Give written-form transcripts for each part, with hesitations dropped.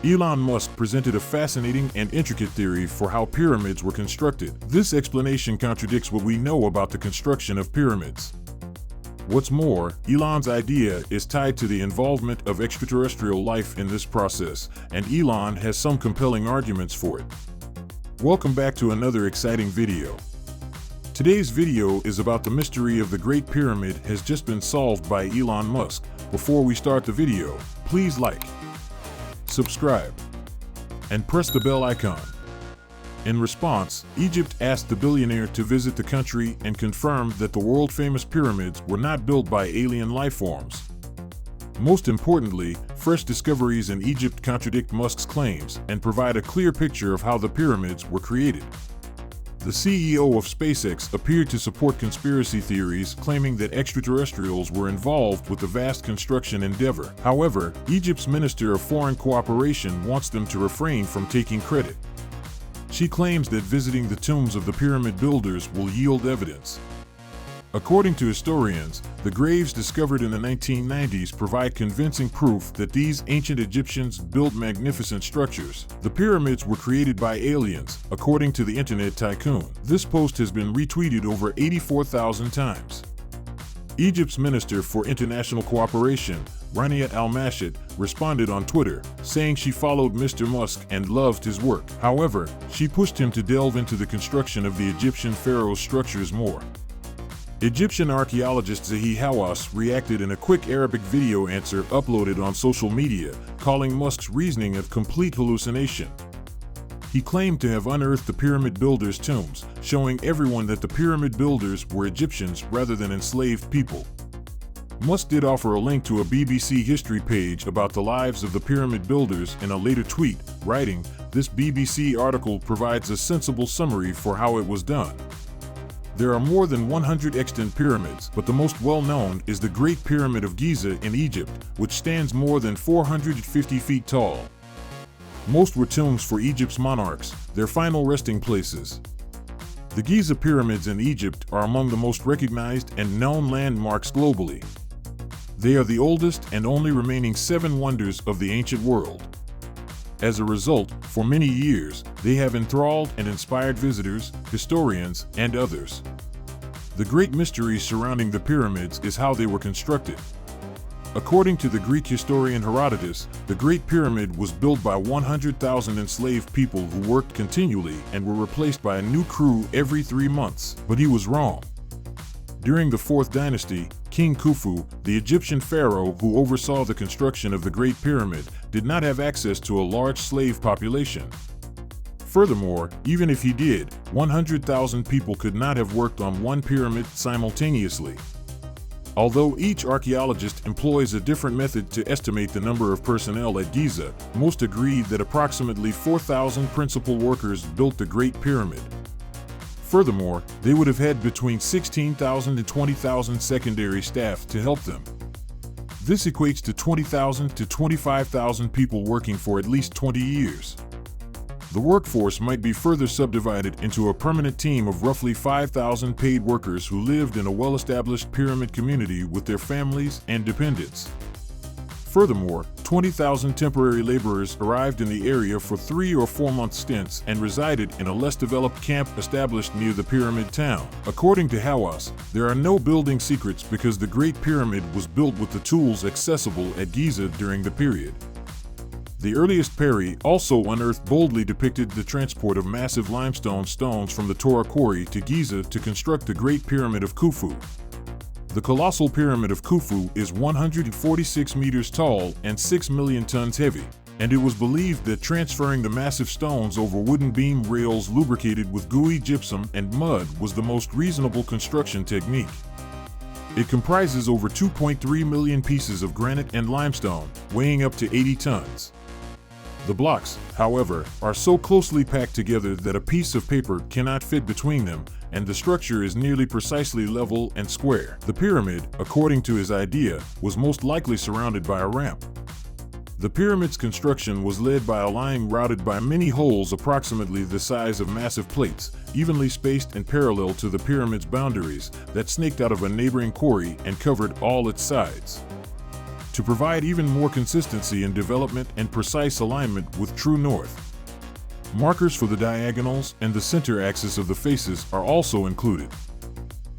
Elon Musk presented a fascinating and intricate theory for how pyramids were constructed. This explanation contradicts what we know about the construction of pyramids. What's more, Elon's idea is tied to the involvement of extraterrestrial life in this process, and Elon has some compelling arguments for it. Welcome back to another exciting video. Today's video is about the mystery of the Great Pyramid has just been solved by Elon Musk. Before we start the video, please like, subscribe, and press the bell icon. In response, Egypt asked the billionaire to visit the country and confirm that the world-famous pyramids were not built by alien life forms. Most importantly, fresh discoveries in Egypt contradict Musk's claims and provide a clear picture of how the pyramids were created. The CEO of SpaceX appeared to support conspiracy theories claiming that extraterrestrials were involved with the vast construction endeavor. However, Egypt's Minister of Foreign Cooperation wants them to refrain from taking credit. She claims that visiting the tombs of the pyramid builders will yield evidence. According to historians, the graves discovered in the 1990s provide convincing proof that these ancient Egyptians built magnificent structures. The pyramids were created by aliens, according to the Internet Tycoon. This post has been retweeted over 84,000 times. Egypt's Minister for International Cooperation, Rania Al-Mashid, responded on Twitter, saying she followed Mr. Musk and loved his work. However, she pushed him to delve into the construction of the Egyptian pharaoh's structures more. Egyptian archaeologist Zahi Hawass reacted in a quick Arabic video answer uploaded on social media, calling Musk's reasoning a complete hallucination. He claimed to have unearthed the pyramid builders' tombs, showing everyone that the pyramid builders were Egyptians rather than enslaved people. Musk did offer a link to a BBC History page about the lives of the pyramid builders in a later tweet, writing, "This BBC article provides a sensible summary for how it was done." There are more than 100 extant pyramids, but the most well-known is the Great Pyramid of Giza in Egypt, which stands more than 450 feet tall. Most were tombs for Egypt's monarchs, their final resting places. The Giza pyramids in Egypt are among the most recognized and known landmarks globally. They are the oldest and only remaining 7 wonders of the ancient world. As a result, for many years, they have enthralled and inspired visitors, historians, and others. The great mystery surrounding the pyramids is how they were constructed. According to the Greek historian Herodotus, the Great Pyramid was built by 100,000 enslaved people who worked continually and were replaced by a new crew every 3 months. But he was wrong. During the 4th dynasty, King Khufu, the Egyptian pharaoh who oversaw the construction of the Great Pyramid, did not have access to a large slave population. Furthermore, even if he did, 100,000 people could not have worked on one pyramid simultaneously. Although each archaeologist employs a different method to estimate the number of personnel at Giza, most agree that approximately 4,000 principal workers built the Great Pyramid. Furthermore, they would have had between 16,000 and 20,000 secondary staff to help them. This equates to 20,000 to 25,000 people working for at least 20 years. The workforce might be further subdivided into a permanent team of roughly 5,000 paid workers who lived in a well-established pyramid community with their families and dependents. Furthermore, 20,000 temporary laborers arrived in the area for 3 or 4 month stints and resided in a less developed camp established near the pyramid town. According to Hawass, there are no building secrets because the Great Pyramid was built with the tools accessible at Giza during the period. The earliest Peri also unearthed boldly depicted the transport of massive limestone stones from the Tora Quarry to Giza to construct the Great Pyramid of Khufu. The colossal Pyramid of Khufu is 146 meters tall and 6 million tons heavy, and it was believed that transferring the massive stones over wooden beam rails lubricated with gooey gypsum and mud was the most reasonable construction technique. It comprises over 2.3 million pieces of granite and limestone, weighing up to 80 tons. The blocks, however, are so closely packed together that a piece of paper cannot fit between them, and the structure is nearly precisely level and square. The pyramid, according to his idea, was most likely surrounded by a ramp. The pyramid's construction was led by a line routed by many holes approximately the size of massive plates, evenly spaced and parallel to the pyramid's boundaries, that snaked out of a neighboring quarry and covered all its sides. to provide even more consistency in development and precise alignment with true north. Markers for the diagonals and the center axis of the faces are also included.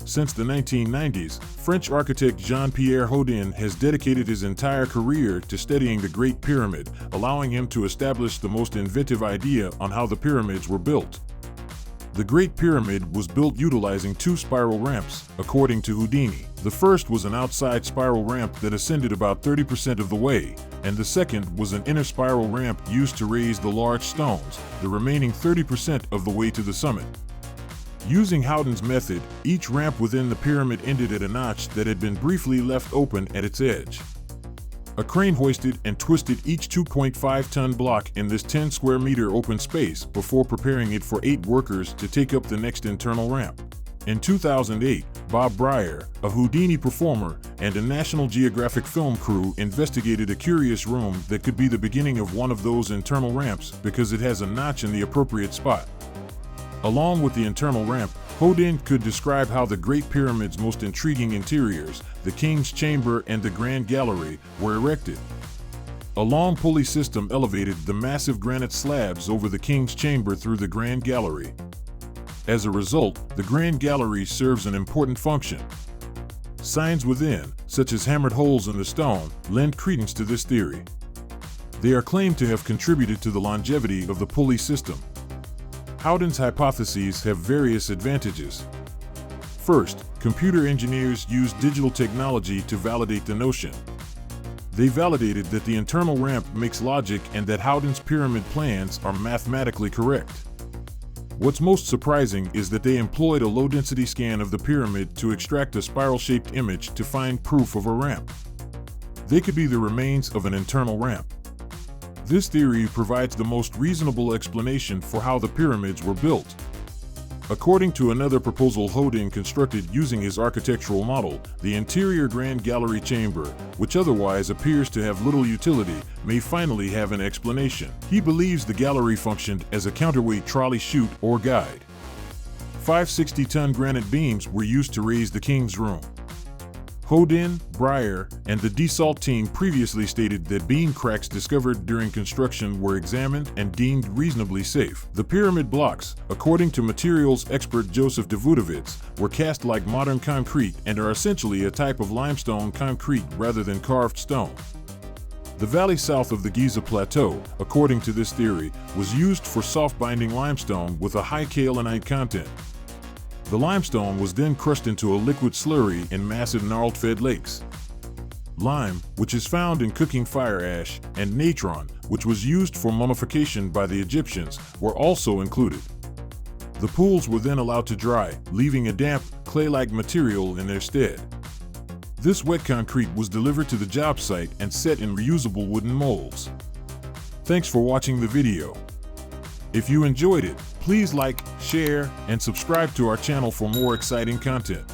Since the 1990s, French architect Jean-Pierre Houdin has dedicated his entire career to studying the Great Pyramid, allowing him to establish the most inventive idea on how the pyramids were built. The Great Pyramid was built utilizing two spiral ramps, according to Houdini. The first was an outside spiral ramp that ascended about 30% of the way, and the second was an inner spiral ramp used to raise the large stones, the remaining 30% of the way to the summit. Using Houdin's method, each ramp within the pyramid ended at a notch that had been briefly left open at its edge. A crane hoisted and twisted each 2.5-ton block in this 10 square meter open space before preparing it for 8 workers to take up the next internal ramp. In 2008, Bob Breyer, a Houdini performer and a National Geographic film crew, investigated a curious room that could be the beginning of one of those internal ramps because it has a notch in the appropriate spot. Along with the internal ramp, Houdin could describe how the Great Pyramid's most intriguing interiors, the King's Chamber and the Grand Gallery, were erected. A long pulley system elevated the massive granite slabs over the King's Chamber through the Grand Gallery. As a result, the Grand Gallery serves an important function. Signs within, such as hammered holes in the stone, lend credence to this theory. They are claimed to have contributed to the longevity of the pulley system. Houdin's hypotheses have various advantages. First, computer engineers used digital technology to validate the notion. They validated that the internal ramp makes logic and that Houdin's pyramid plans are mathematically correct. What's most surprising is that they employed a low-density scan of the pyramid to extract a spiral-shaped image to find proof of a ramp. They could be the remains of an internal ramp. This theory provides the most reasonable explanation for how the pyramids were built. According to another proposal Houdin constructed using his architectural model, the interior Grand Gallery chamber, which otherwise appears to have little utility, may finally have an explanation. He believes the gallery functioned as a counterweight trolley chute or guide. 5 60-ton granite beams were used to raise the King's Room. Houdin, Breyer, and the Dassault team previously stated that beam cracks discovered during construction were examined and deemed reasonably safe. The pyramid blocks, according to materials expert Joseph Davidovitz, were cast like modern concrete and are essentially a type of limestone concrete rather than carved stone. The valley south of the Giza Plateau, according to this theory, was used for soft-binding limestone with a high kaolinite content. The limestone was then crushed into a liquid slurry in massive gnarled-fed lakes. Lime, which is found in cooking fire ash, and natron, which was used for mummification by the Egyptians, were also included. The pools were then allowed to dry, leaving a damp, clay-like material in their stead. This wet concrete was delivered to the job site and set in reusable wooden molds. Thanks for watching the video. If you enjoyed it, please like, share, and subscribe to our channel for more exciting content.